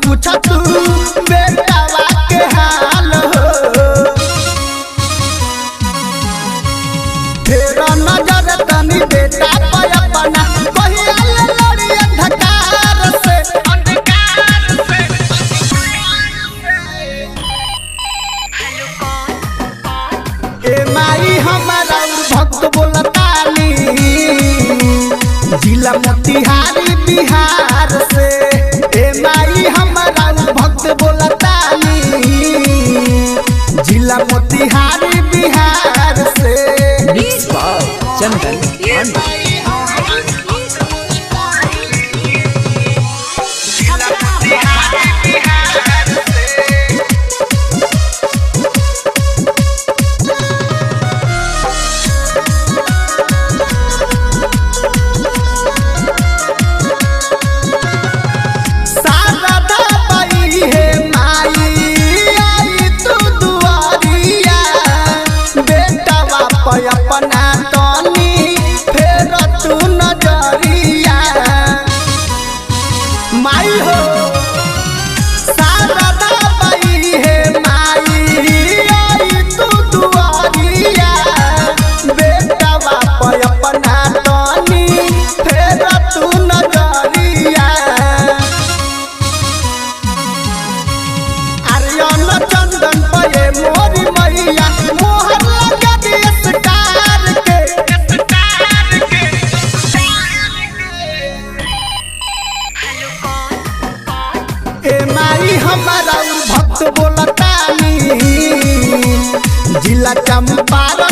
पूछा तू बेटावा के हाल हो। तेरा नजर तनी बेटा पे अपना कहिया ले लड़ी अंधकार से ए माई हमारा भक्त बोलतानी जिला मोतिहारी बिहार से। ए माई हमारा भक्त बोलतानी जिला मोतिहारी बिहार से। चंदन अपना तनी फेर तू नजरिया माई हो शारदा बाई है माई आई तू दुआरिया बेटा बाप अपना तनी फेर तू नजरिया। आर्यन चंदन पे मोरी मैया मोहर लगा दिए ए माई हमारा भक्त बोलतानी जिला चंपारण।